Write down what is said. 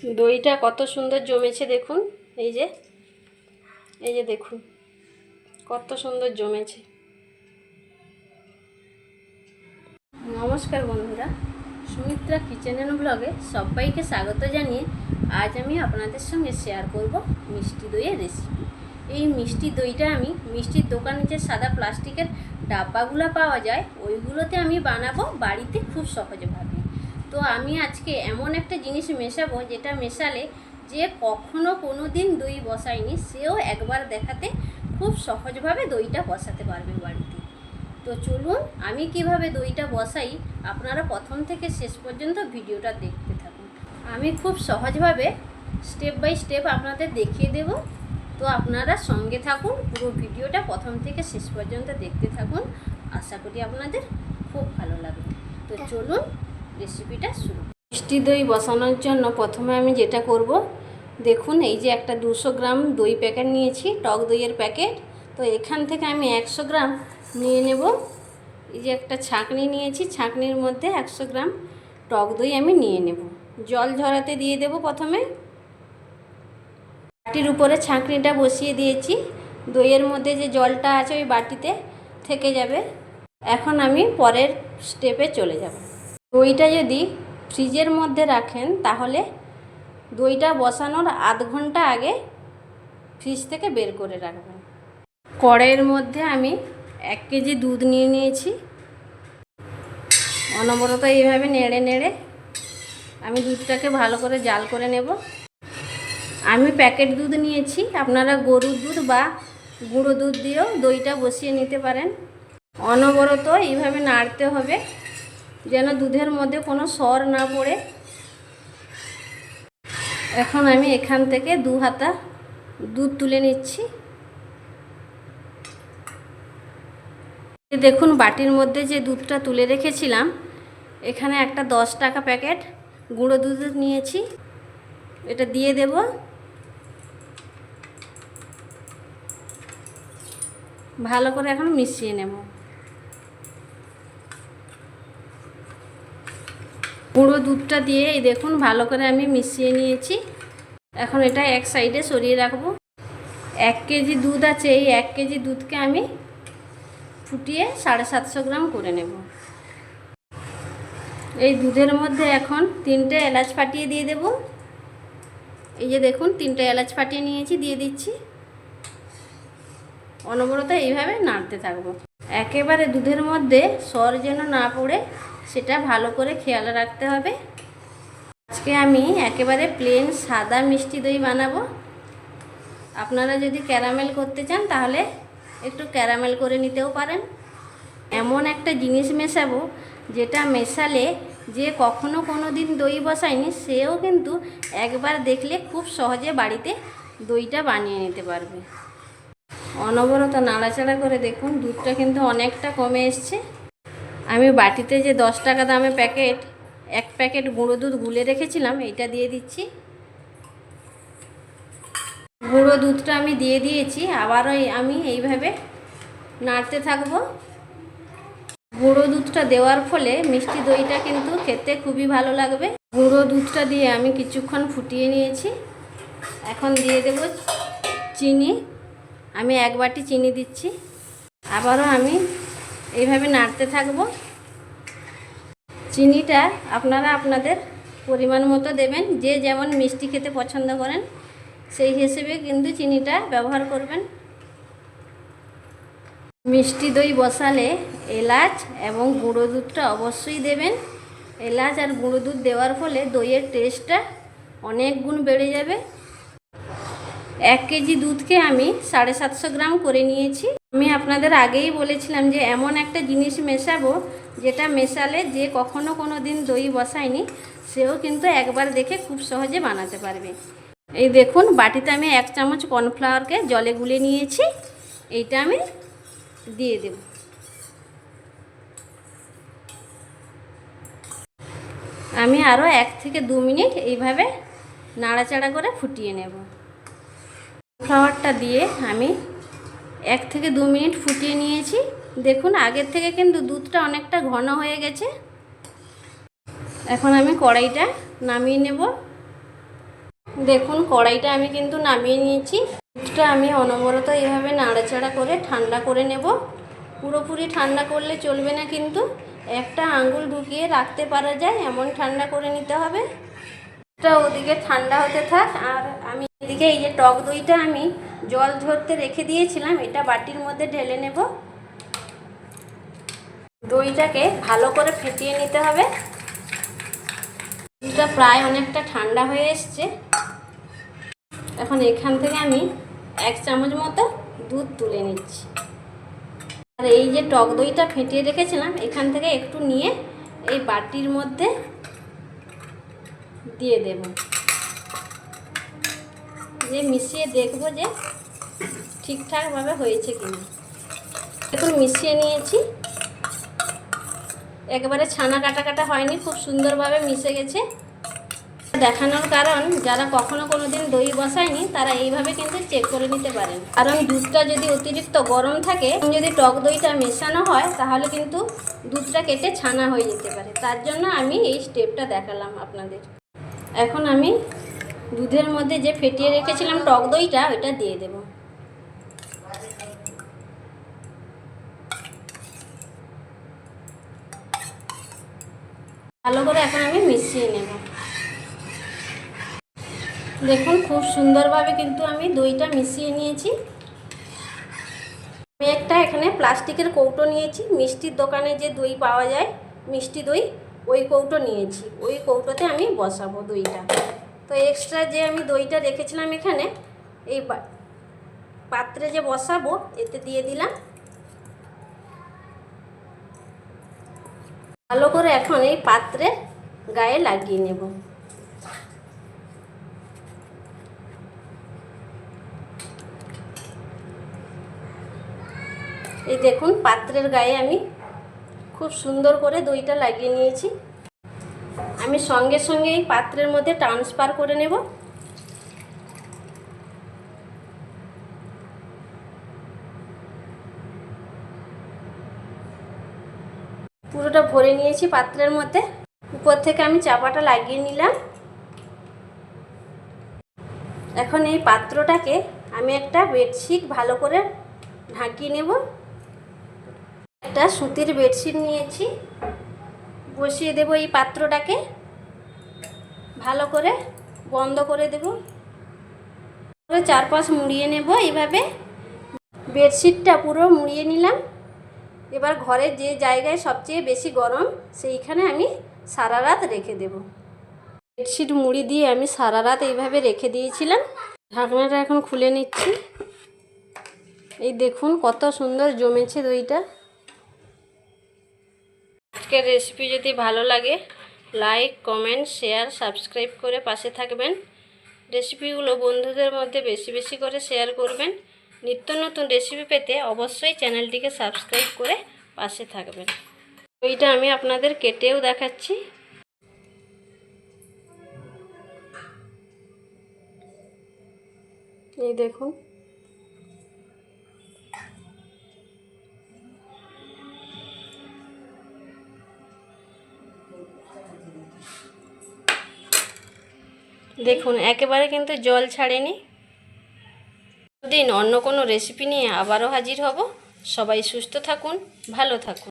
দইটা কত সুন্দর জমেছে দেখুন। এই যে দেখুন কত সুন্দর জমেছে। নমস্কার বন্ধুরা, সুমিত্রা কিচেন এন্ড ব্লগে সবাইকে স্বাগত জানিয়ে আজ আমি আপনাদের সঙ্গে শেয়ার করব মিষ্টি দইয়ের রেসিপি। এই মিষ্টি দইটা আমি মিষ্টির দোকানে যে সাদা প্লাস্টিকের ডাব্বাগুলো পাওয়া যায় ওইগুলোতে আমি বানাবো বাড়িতে খুব সহজভাবে। তো আমি আজকে এমন একটা জিনিস মেশাবো যেটা মেশালে যে কখনো কোনো দিন দই বসায়নি সেও একবার দেখাতে খুব সহজভাবে দইটা বসাতে পারবে বাড়িতে। তো চলুন আমি কিভাবে দইটা বসাই আপনারা প্রথম থেকে শেষ পর্যন্ত ভিডিওটা দেখতে থাকুন। আমি খুব সহজভাবে স্টেপ বাই স্টেপ আপনাদের দেখিয়ে দেব। তো আপনারা সঙ্গে থাকুন, পুরো ভিডিওটা প্রথম থেকে শেষ পর্যন্ত দেখতে থাকুন। আশা করি আপনাদের খুব ভালো লাগবে। তো চলুন রেসিপিটা শুরু। মিষ্টি দই বসানোর জন্য প্রথমে আমি যেটা করব, দেখুন এই যে একটা 200 গ্রাম দই প্যাকেট নিয়েছি, টক দইয়ের প্যাকেট। তো এখান থেকে আমি 100 গ্রাম নিয়ে নেব। এই যে একটা ছাঁকনি নিয়েছি, ছাঁকনির মধ্যে 100 গ্রাম টক দই আমি নিয়ে নেব। জল ঝরাতে দিয়ে দেব। প্রথমে বাটির উপরে ছাঁকনিটা বসিয়ে দিয়েছি, দইয়ের মধ্যে যে জলটা আছে ওই বাটিতে থেকে যাবে। এখন আমি পরের স্টেপে চলে যাব। দইটা যদি ফ্রিজের মধ্যে রাখেন তাহলে দইটা বসানোর আধ ঘন্টা আগে ফ্রিজ থেকে বের করে রাখবেন। কড়াইয়ের মধ্যে আমি 1 কেজি দুধ নিয়ে নিয়েছি। অনবরত এইভাবে নেড়ে নেড়ে আমি দুধটাকে ভালো করে জাল করে নেব। আমি প্যাকেট দুধ নিয়েছি, আপনারা গরুর দুধ বা গুঁড়ো দুধ দিয়েও দইটা বসিয়ে নিতে পারেন। অনবরত এইভাবে নাড়তে হবে যেন দুধের মধ্যে কোনো সর না পড়ে। এখন আমি এখান থেকে 2 হাতা দুধ তুলে নিচ্ছি। দেখুন বাটির মধ্যে যে দুধটা তুলে রেখেছিলাম, এখানে একটা 10 টাকা প্যাকেট গুঁড়ো দুধ নিয়েছি, এটা দিয়ে দেব। ভালো করে এখন মিশিয়ে নেব। গুঁড়ো দুধটা দিয়ে এই দেখুন ভালো করে আমি মিশিয়ে নিয়েছি। এখন এটা এক সাইডে সরিয়ে রাখবো। 1 কেজি দুধ আছে, এই 1 কেজি দুধকে আমি ফুটিয়ে 750 গ্রাম করে নেব। এই দুধের মধ্যে এখন 3টে এলাচ ফাটিয়ে দিয়ে দেব। এই যে দেখুন 3টে এলাচ ফাটিয়ে নিয়েছি, দিয়ে দিচ্ছি। অনবরত এইভাবে নাড়তে থাকবো। একেবারে দুধের মধ্যে সর যেন না পড়ে সেটা ভালো করে খেয়াল রাখতে হবে। আজকে আমি একেবারে প্লেন সাদা মিষ্টি দই বানাবো। আপনারা যদি ক্যারামেল করতে চান তাহলে একটু ক্যারামেল করে নিতেও পারেন। এমন একটা জিনিস মেশাবো যেটা মেশালে যে কখনো কোনো দিন দই বসায়নি সেও কিন্তু একবার দেখলে খুব সহজে বাড়িতে দইটা বানিয়ে নিতে পারবে। অনবরত নাড়াচাড়া করে দেখুন দুধটা কিন্তু অনেকটা কমে এসছে। আমি বাটিতে যে 10 টাকা দামে প্যাকেট 1 প্যাকেট গুঁড়ো দুধ গুলে রেখেছিলাম এইটা দিয়ে দিচ্ছি। গুঁড়ো দুধটা আমি দিয়ে দিয়েছি, আবারও আমি এইভাবে নাড়তে থাকবো। গুঁড়ো দুধটা দেওয়ার ফলে মিষ্টি দইটা কিন্তু খেতে খুবই ভালো লাগবে। গুঁড়ো দুধটা দিয়ে আমি কিছুক্ষণ ফুটিয়ে নিয়েছি। এখন দিয়ে দেব চিনি। আমি 1 বাটি চিনি দিচ্ছি। আবারও আমি এইভাবে নাড়তে থাকবো। চিনিটা আপনারা আপনাদের পরিমাণ মতো দেবেন, যে যেমন মিষ্টি খেতে পছন্দ করেন সেই হিসেবে কিন্তু চিনিটা ব্যবহার করবেন। মিষ্টি দই বসালে এলাচ এবং গুঁড়ো দুধটা অবশ্যই দেবেন। এলাচ আর গুঁড়ো দুধ দেওয়ার ফলে দইয়ের টেস্টটা অনেক গুণ বেড়ে যাবে। 1 কেজি দুধকে আমি 750 গ্রাম করে নিয়েছি। আমি আপনাদের আগেই বলেছিলাম যে এমন একটা জিনিস মেশাবো যেটা মেশালে যে কখনো কোনো দিন দই বসায়নি সেও কিন্তু একবার দেখে খুব সহজে বানাতে পারবে। এই দেখুন বাটিতে আমি 1 চামচ কর্নফ্লাওয়ারকে জলে গুলে নিয়েছি, এইটা আমি দিয়ে দেব। আমি আরও 1 থেকে 2 মিনিট এইভাবে নাড়াচাড়া করে ফুটিয়ে নেব। কর্নফ্লাওয়ারটা দিয়ে আমি 1 থেকে 2 মিনিট ফুটিয়ে নিয়েছি। দেখুন আগের থেকে কিন্তু দুধটা অনেকটা ঘন হয়ে গেছে। এখন আমি কড়াইটা নামিয়ে নেব। দেখুন কড়াইটা আমি কিন্তু নামিয়ে নিয়েছি। দুধটা আমি অনবরত এইভাবে নাড়াচাড়া করে ঠান্ডা করে নেব। পুরোপুরি ঠান্ডা করলে চলবে না, কিন্তু একটা আঙ্গুল ঢুকিয়ে রাখতে পারা যায় এমন ঠান্ডা করে নিতে হবে। এটা ওদিকে ঠান্ডা হতে থাক, আর আমি এদিকে এই যে টক দইটা আমি জল ঝরতে রেখে দিয়েছিলাম, এটা বাটির মধ্যে ঢেলে নেব। দইটাকে ভালো করে ফেটিয়ে নিতে হবে। এটা প্রায় অনেকটা ঠান্ডা হয়ে এসছে। এখন এখান থেকে আমি 1 চামচ মতো দুধ তুলে নিচ্ছি। আর এই যে টক দইটা ফেটিয়ে রেখেছিলাম, এখান থেকে একটু নিয়ে এই বাটির মধ্যে দিয়ে দেব, যে মিশিয়ে দেখব যে ঠিকঠাকভাবে হয়েছে কিনা। এখন মিশিয়ে নিয়েছি, একেবারে ছানা কাটা কাটা হয়নি, খুব সুন্দরভাবে মিশে গেছে। দেখানোর কারণ যারা কখনো কোনো দিন দই বসায়নি তারা এইভাবে কিন্তু চেক করে নিতে পারেন। কারণ দুধটা যদি অতিরিক্ত গরম থাকে, যদি টক দইটা মেশানো হয়, তাহলে কিন্তু দুধটা কেটে ছানা হয়ে যেতে পারে। তার জন্য আমি এই স্টেপটা দেখালাম আপনাদের। এখন আমি দুধের মধ্যে যে ফেটিয়ে রেখেছিলাম টক দইটা, ওইটা দিয়ে দেব। ভালো করে এখন আমি মিশিয়ে নেব। দেখুন খুব সুন্দরভাবে কিন্তু আমি দইটা মিশিয়ে নিয়েছি। আমি একটা এখানে প্লাস্টিকের কৌটো নিয়েছি, মিষ্টির দোকানে যে দই পাওয়া যায় মিষ্টি দই, ওই কৌটো নিয়েছি। ওই কৌটোতে আমি বসাবো দইটা। তো এক্সট্রা যে আমি দইটা রেখেছিলাম এখানে, এই পাত্রে যে বসাবো এতে দিয়ে দিলাম। ভালো করে এখন এই পাত্রের গায়ে লাগিয়ে নেব। এই দেখুন পাত্রের গায়ে আমি খুব সুন্দর করে দইটা লাগিয়ে নিয়েছি। আমি সঙ্গে সঙ্গে এই পাত্রের মধ্যে ট্রান্সফার করে নেব। পুরোটা ভরে নিয়েছি পাত্রের মধ্যে। উপর থেকে আমি চাপাটা লাগিয়ে নিলাম। এখন এই পাত্রটাকে আমি একটা বেডশিট ভালো করে ঢাকিয়ে নেব। একটা সুতির বেডশিট নিয়েছি, বসিয়ে দেব এই পাত্রটাকে, ভালো করে বন্ধ করে দেব। চারপাশ মুড়িয়ে নেব এইভাবে। বেডশিটটা পুরো মুড়িয়ে নিলাম। এবার ঘরের যে জায়গায় সবচেয়ে বেশি গরম, সেইখানে আমি সারা রাত রেখে দেব। বেডশিট মুড়ি দিয়ে আমি সারা রাত এইভাবে রেখে দিয়েছিলাম। ঢাকনাটা এখন খুলে নিচ্ছি। এই দেখুন কত সুন্দর জমেছে দইটা। আজকের রেসিপি যদি ভালো লাগে, লাইক, কমেন্ট, শেয়ার, সাবস্ক্রাইব করে পাশে থাকবেন। রেসিপিগুলো বন্ধুদের মধ্যে বেশি বেশি করে শেয়ার করবেন। নিত্য নতুন রেসিপি পেতে অবশ্যই চ্যানেলটিকে সাবস্ক্রাইব করে পাশে থাকবেন। দইটা আমি আপনাদের কেটেও দেখাচ্ছি। এই দেখুন, দেখুন একেবারে কিন্তু জল ছাড়েনি। দিন অন্য কোনো রেসিপি নিয়ে আবারও হাজির হব। সবাই সুস্থ থাকুন, ভালো থাকুন।